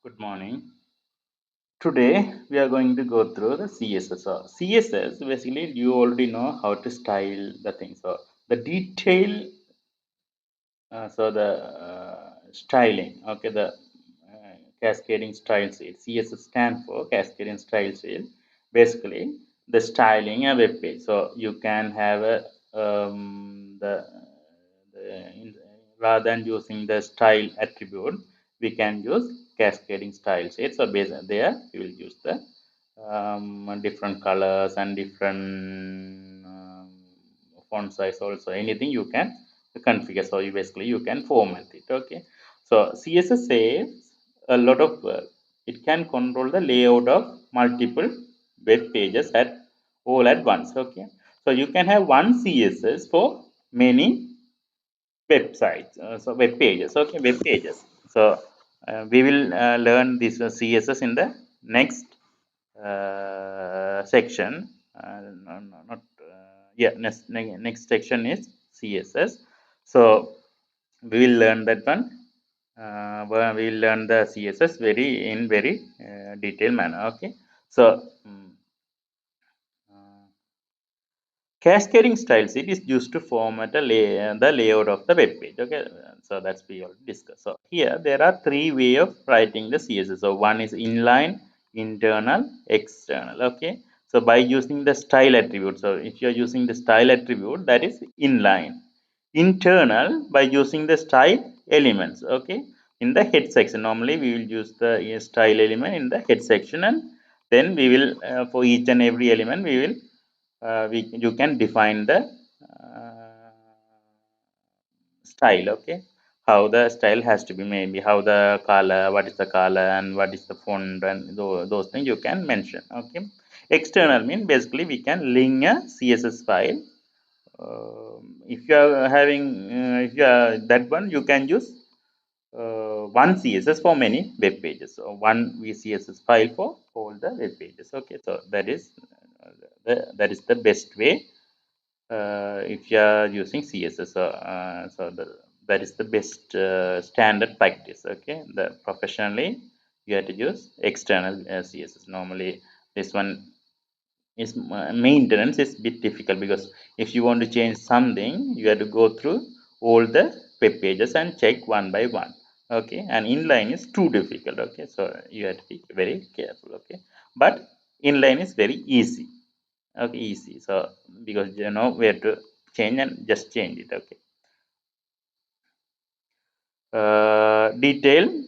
Good morning. Today we are going to go through the CSS. So CSS basically you already know how to style the thing. So the detail, the styling. Okay, the cascading style sheet. CSS stand for cascading style sheet. Basically, the styling a web page. So you can have a the rather than using the style attribute, we can use cascading style sheet. So based there, we will use the different colors and different font size also. Anything you can configure. So you basically you can format it. Okay. So CSS saves a lot of work. It can control the layout of multiple web pages at all at once. Okay. So you can have one CSS for many websites, so web pages. Okay, web pages. So we will learn this CSS in the next section. No, not yeah, next section is CSS. So we will learn that one. Where we will learn the CSS very detailed manner. Okay. So uh, cascading style sheet is used to format the layout of the web page. Okay, so that's we already discussed. So here there are three way of writing the CSS. So one is inline, internal, external. Okay, so by using the style attribute. So if you are using the style attribute, that is inline. Internal by using the style elements. Okay, in the head section normally we will use the style element in the head section, and then we will for each and every element we will you can define the uh, style. Okay, how the style has to be, maybe how the color, what is the color and what is the font, and those things you can mention. Okay, external mean basically we can link a CSS file. If you are having if you are that one, you can use one CSS for many web pages. So one CSS file for all the web pages. Okay, so that is the best way if you are using CSS. That is the best standard practice. Okay, the professionally you have to use external CSS. Normally, this one is maintenance is a bit difficult, because if you want to change something, you have to go through all the web pages and check one by one. Okay, and inline is too difficult. Okay, so you have to be very careful. Okay, but inline is very easy. Okay, easy. So because you know where to change and just change it. Okay. Detail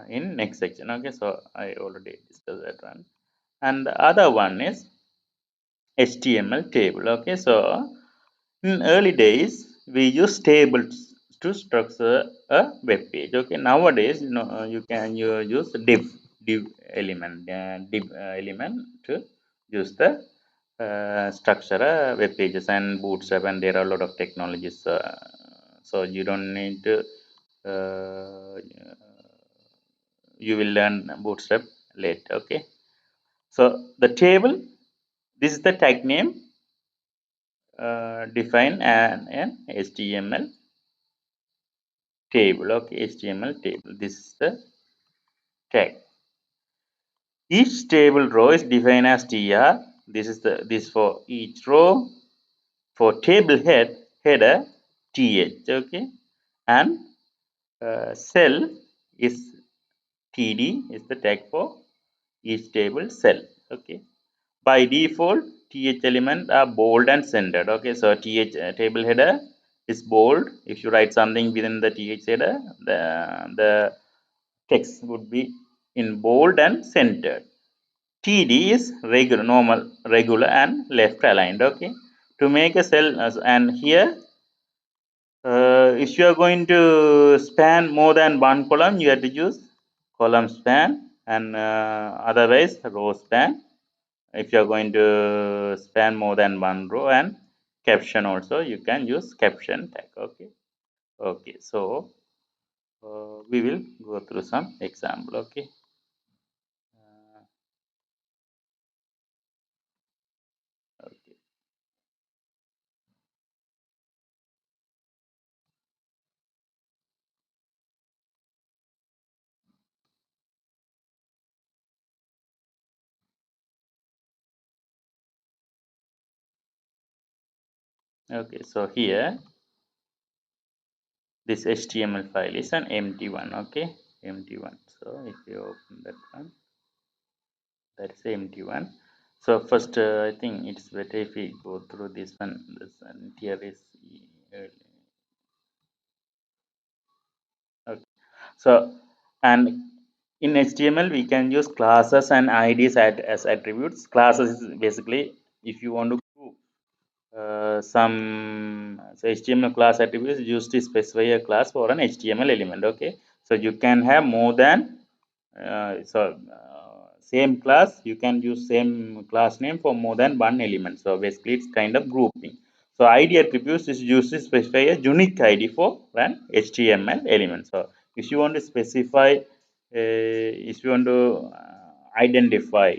in next section. Okay, so I already discussed that one, and the other one is HTML table. Okay, so in early days we use tables to structure a web page. Okay, nowadays you use div element element to use the structure web pages and bootstrap, and there are a lot of technologies. So you don't need to you will learn bootstrap later. Okay, so the table, this is the tag name, define an HTML table. Okay, HTML table, this is the tag. Each table row is defined as tr. This for each row. For table header th. Okay, and cell is td is the tag for each table cell. Okay, by default th element are bold and centered. Okay, so th table header is bold. If you write something within the th header, the text would be in bold and centered. TD is regular, normal, regular, and left aligned. Okay, to make a cell, and here if you are going to span more than one column, you have to use column span, and otherwise row span. If you are going to span more than one row, and caption also you can use caption tag. Okay, okay, so we will go through some example. Okay. Uh, okay. Okay, so here this HTML file is an empty one. Okay, empty one. So if you open that one, that is the empty one. So first, I think it's better if we go through this one. This one here is okay. So and in HTML we can use classes and IDs as attributes. Classes is basically if you want to group some so HTML class attributes used to specify a class for an HTML element. Okay, so you can have more than same class, you can use same class name for more than one element. So basically it's kind of grouping. So ID attributes is used to specify a unique ID for an HTML element. So if you want to specify if you want to identify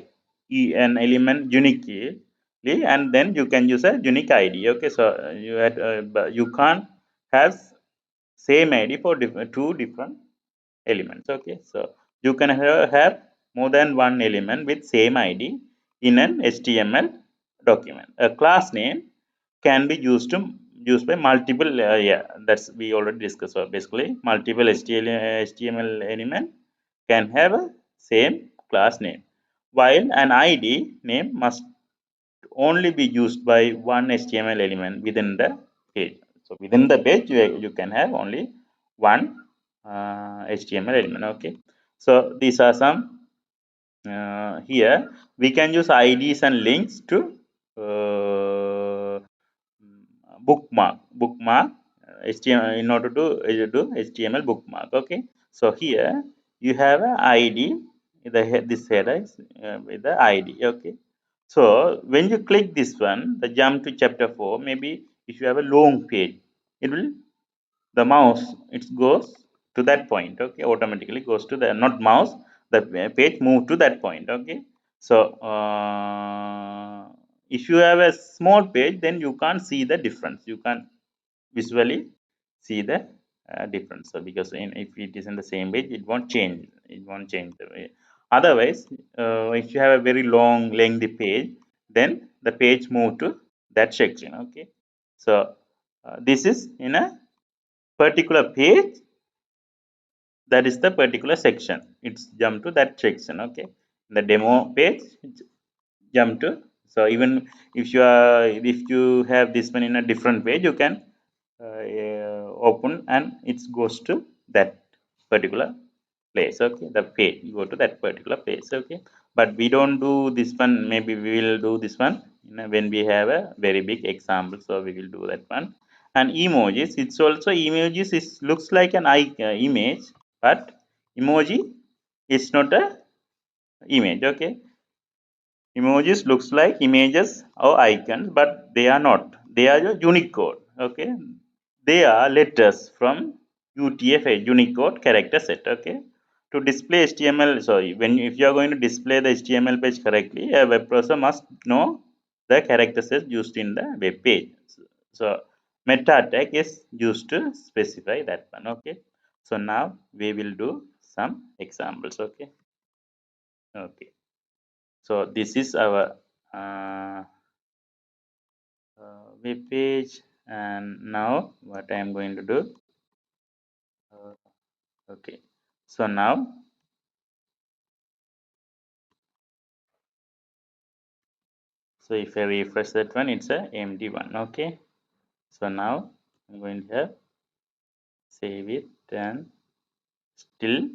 an element uniquely, and then you can use a unique ID. Okay, so but you can't have same ID for two different elements. Okay, so you can have more than one element with same ID in an HTML document. A class name can be used by multiple yeah, that's we already discussed. So basically multiple HTML element can have a same class name, while an ID name must only be used by one HTML element within the page. So within the page, you can have only one HTML element. Okay. So these are some here we can use IDs and links to bookmark HTML in order to do HTML bookmark. Okay. So here you have a ID. This header is with the ID. Okay. So when you click this one, the jump to chapter 4, maybe if you have a long page, it will the mouse it goes to that point. Okay, automatically goes to the not mouse, the page move to that point. Okay, so if you have a small page, then you can't see the difference. You can't visually see the difference. So because if it is in the same page, it won't change. It won't change the way. Otherwise, if you have a very long lengthy page, then the page move to that section. Okay, so this is in a particular page, that is the particular section, it's jump to that section. Okay, the demo page jump to. So even if you have this one in a different page, you can open and it goes to that particular place. Okay, the page you go to that particular place. Okay, but we don't do this one. Maybe we will do this one when we have a very big example. So we will do that one. And emojis, it's also emojis is looks like an image, but emoji is not a image. Okay, emojis looks like images or icons, but they are not. They are a Unicode. Okay, they are letters from UTF-8 Unicode character set. Okay, to display HTML. Sorry, when if you are going to display the HTML page correctly, a web browser must know the character set used in the web page. So meta tag is used to specify that one. Okay, so now we will do some examples. Okay, okay. So this is our uh, web page, and now what I am going to do, uh, okay, so now so if I refresh that one, it's a empty one. Okay, so now I'm going to save it, and still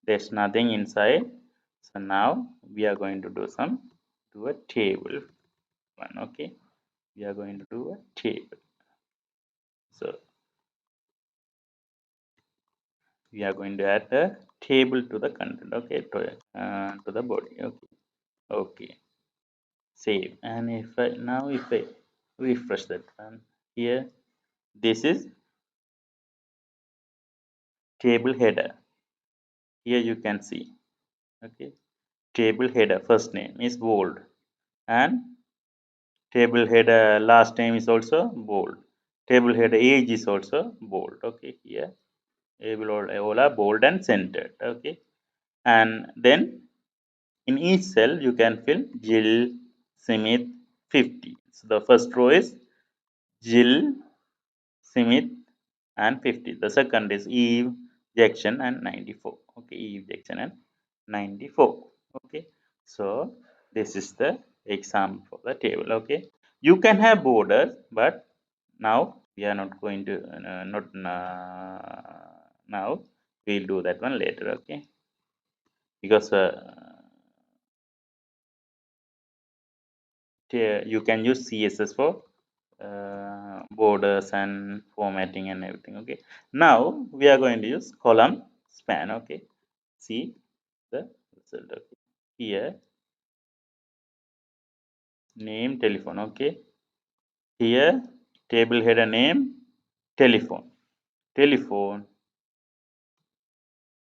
there's nothing inside. So now we are going to do a table one. Okay, we are going to do a table. So we are going to add a table to the content. Okay, to the body. Okay, okay, save. And if I refresh that one, here this is table header. Here you can see. Okay, table header first name is bold, and table header last name is also bold. Table header age is also bold. Okay, here able Ola bold and centered. Okay, and then in each cell you can fill Jill Smith 50. So the first row is Jill, Smith, and 50. The second is Eve, Jackson, and 94. Okay, Eve, Jackson, and 94. Okay, so this is the example for the table. Okay, you can have borders, but now we are not going to not now. We'll do that one later. Okay, because you can use CSS for borders and formatting and everything. Okay, now we are going to use column span. Okay, see the result. Okay, here name telephone. Okay, here table header name telephone.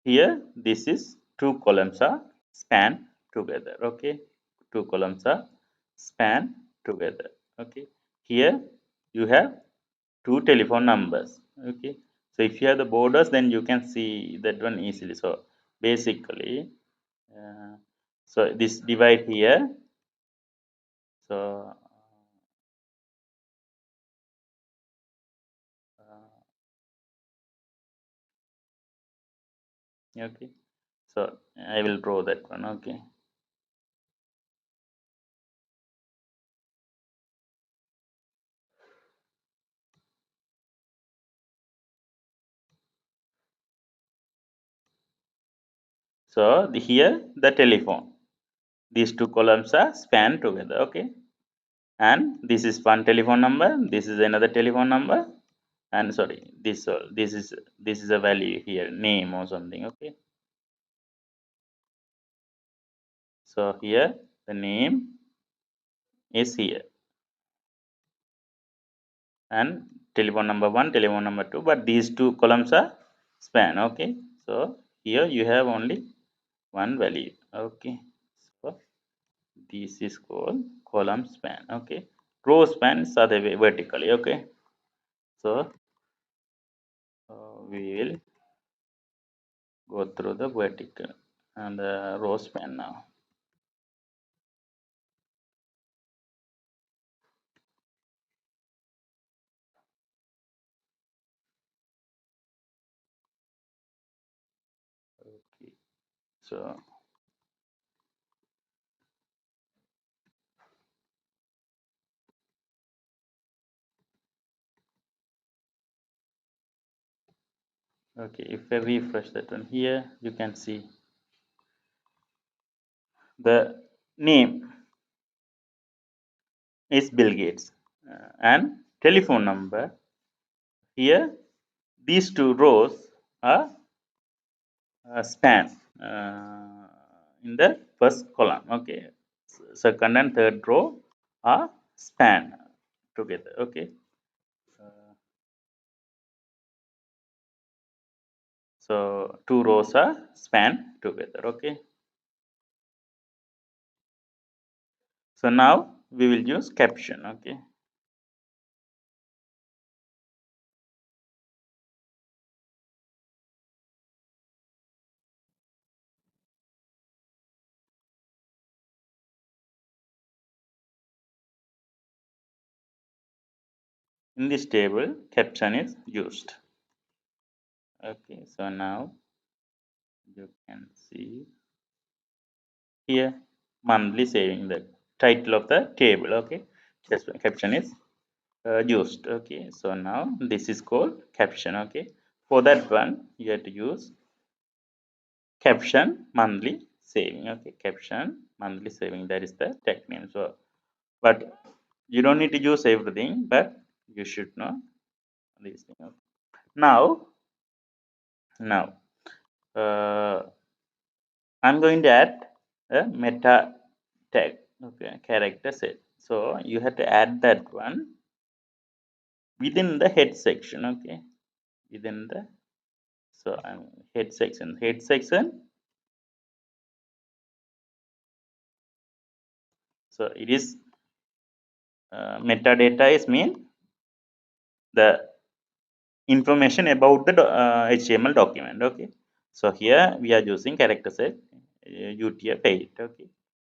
Here this is two columns are span together. Okay, two columns are span together. Okay, here you have two telephone numbers. Okay, so if you have the borders, then you can see that one easily. So basically so this divide here, so okay, so I will draw that one. Okay, so here the telephone, these two columns are span together. Okay, and this is one telephone number, this is another telephone number, and sorry, this is a value here, name or something. Okay, so here the name is here, and telephone number 1, telephone number 2, but these two columns are span. Okay, so here you have only one value. Okay, so this is called column span. Okay, row spans are the way vertically. Okay, so we will go through the vertical and the row span now. Okay, so okay, if I refresh that one, here you can see the name is Bill Gates, and telephone number here, these two rows are span in the first column. Okay, second and third row are span together. Okay, uh, so two rows are span together. Okay, so now we will use caption. Okay, in this table caption is used. Okay, so now you can see here monthly saving, the title of the table. Okay, just caption is used. Okay, so now this is called caption. Okay, for that one you have to use caption monthly saving. Okay, caption monthly saving, that is the tag name. So but you don't need to use everything, but you should know these things. Okay. Now I'm going to add a meta tag. Okay, character set. So you have to add that one within the head section. Okay, within the, so I'm head section. So it is metadata is mean the information about the HTML document. Okay, so here we are using character set UTF-8. Okay,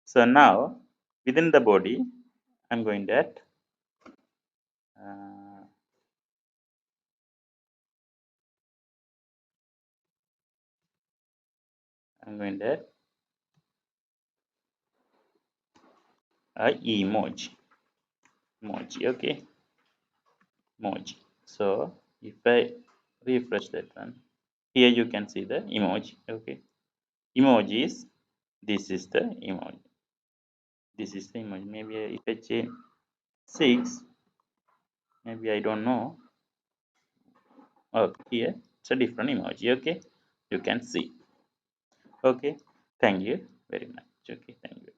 so now within the body I'm going to add I'm going there. Emoji. Emoji. Okay. Emoji. So if I refresh that one, here you can see the emoji. Okay. Emojis. This is the emoji. This is the emoji. Maybe if I change 6, maybe I don't know. Okay, here it's a different emoji. Okay, you can see. Okay, thank you very much. Okay, thank you.